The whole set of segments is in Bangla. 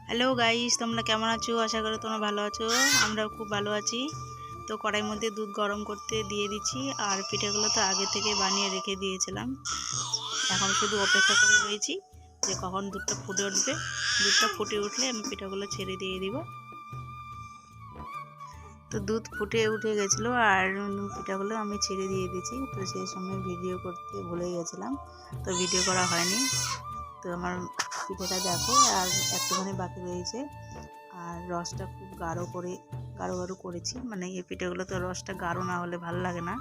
হ্যালো গাইস, তোমরা কেমন আছো? আশা করি তোমরা ভালো আছো। আমরাও খুব ভালো আছি। তো কড়াইয়ের মধ্যে দুধ গরম করতে দিয়ে দিচ্ছি। আর পিঠাগুলো তো আগে থেকে বানিয়ে রেখে দিয়েছিলাম। এখন শুধু অপেক্ষা করে রয়েছি যে কখন দুধটা ফুটে উঠবে। দুধটা ফুটে উঠলে আমি পিঠাগুলো ছেড়ে দিয়ে দিব। তো দুধ ফুটে উঠে গেছিলো আর পিঠাগুলো আমি ছেড়ে দিয়ে দিয়েছি। তো সেই সময় ভিডিও করতে ভুলে গেছিলাম, তো ভিডিও করা হয়নি। তো আমার পিঠাটা দেখো, আর একটুখানি বাকি রয়েছে। আর রসটা খুব গাঢ় গাঢ় করেছি, মানে এই পিঠাগুলো তো রসটা গাঢ় না হলে ভালো লাগে না।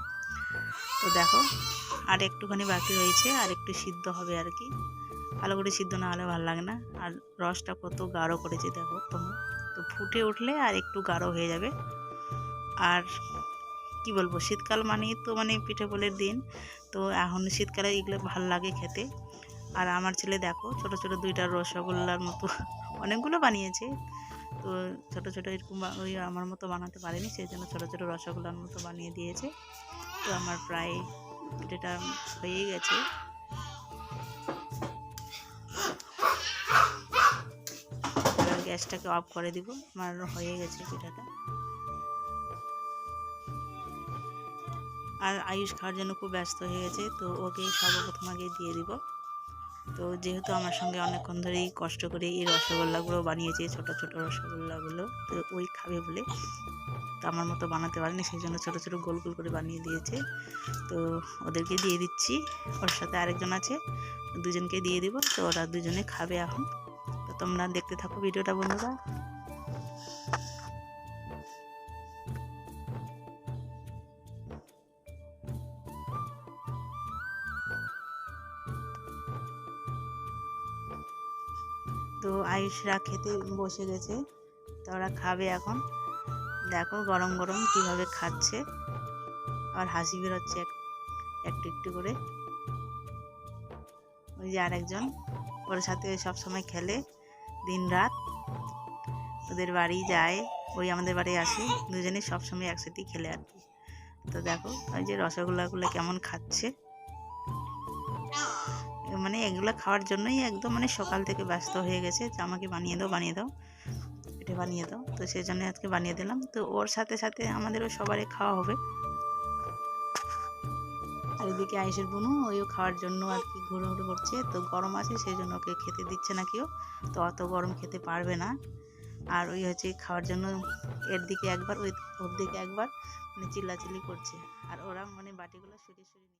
তো দেখো, আর একটুখানি বাকি রয়েছে, আর একটু সিদ্ধ হবে আর কি। ভালো করে সিদ্ধ না হলে ভালো লাগে না। আর রসটা কত গাঢ় করেছি দেখো তোমরা। তো ফুটে উঠলে আর একটু গাঢ় হয়ে যাবে। আর কি বলবো, শীতকাল মানেই তো মানে পিঠে পুলির দিন। তো এখন শীতকালে এগুলো ভালো লাগে খেতে। আর আমার ছেলে দেখো, ছোট ছোট দুইটা রসগোল্লার মতো অনেকগুলো বানিয়েছে। তো ছোট ছোট এরকম ওই আমার মতো বানাতে পারেনি, সেই জন্য ছোট ছোট রসগোল্লার মতো বানিয়ে দিয়েছে। তো আমার প্রায় পিঠাটা হয়ে গেছে। এবার গ্যাসটাকে অফ করে দিব। আমার হয়ে গেছে পিঠাটা। আর আয়ুষ খাওয়ার জন্য খুব ব্যস্ত হয়ে গেছে, তো ওকে সর্বপ্রথম আগে দিয়ে দিব। তো যেহেতু আমার সঙ্গে অনেকক্ষণ ধরেই কষ্ট করে এই রসগোল্লাগুলো বানিয়েছে, ছোট ছোট রসগোল্লাগুলো, তো ওই খাবে বলে। তো আমার মতো বানাতে পারেনি, সেই জন্য ছোটো ছোটো গোল গোল করে বানিয়ে দিয়েছে। তো ওদেরকে দিয়ে দিচ্ছি। ওর সাথে আরেকজন আছে, দুজনকে দিয়ে দিব। তো ওরা দুজনে খাবে এখন। তো তোমরা দেখতে থাকো ভিডিওটা বন্ধুরা। তো আয়ুষরা খেতে বসে গেছে, তো ওরা খাবে এখন। দেখো গরম গরম কিভাবে খাচ্ছে, আর হাসি বেরোচ্ছে একটু একটু করে। ওই যে আরেকজন ওর সাথে সব সময় খেলে দিন রাত, ওদের বাড়ি যায়, ওই আমাদের বাড়ি আসে, দুজনে সবসময় একসাথেই খেলে আর কি। তো দেখো ওই যে রসগোল্লাগুলো কেমন খাচ্ছে, মানে এগুলো খাওয়ার জন্যই একদম মানে সকাল থেকে ব্যস্ত হয়ে গেছে যে আমাকে বানিয়ে দাও এটা বানিয়ে দাও। তো সেই জন্য আজকে বানিয়ে দিলাম। তো ওর সাথে সাথে আমাদেরও সবারই খাওয়া হবে। আর এদিকে আয়েশের বোনও ওইও খাওয়ার জন্য আর কি ঘুরে করছে। তো গরম আছে, সেই জন্য ওকে খেতে দিচ্ছে না কেউ। তো অত গরম খেতে পারবে না। আর ওই হচ্ছে খাওয়ার জন্য এর দিকে একবার ওর দিকে একবার মানে চিল্লাচিল্লি করছে। আর ওরা মানে বাটিগুলো সরিয়ে সরিয়ে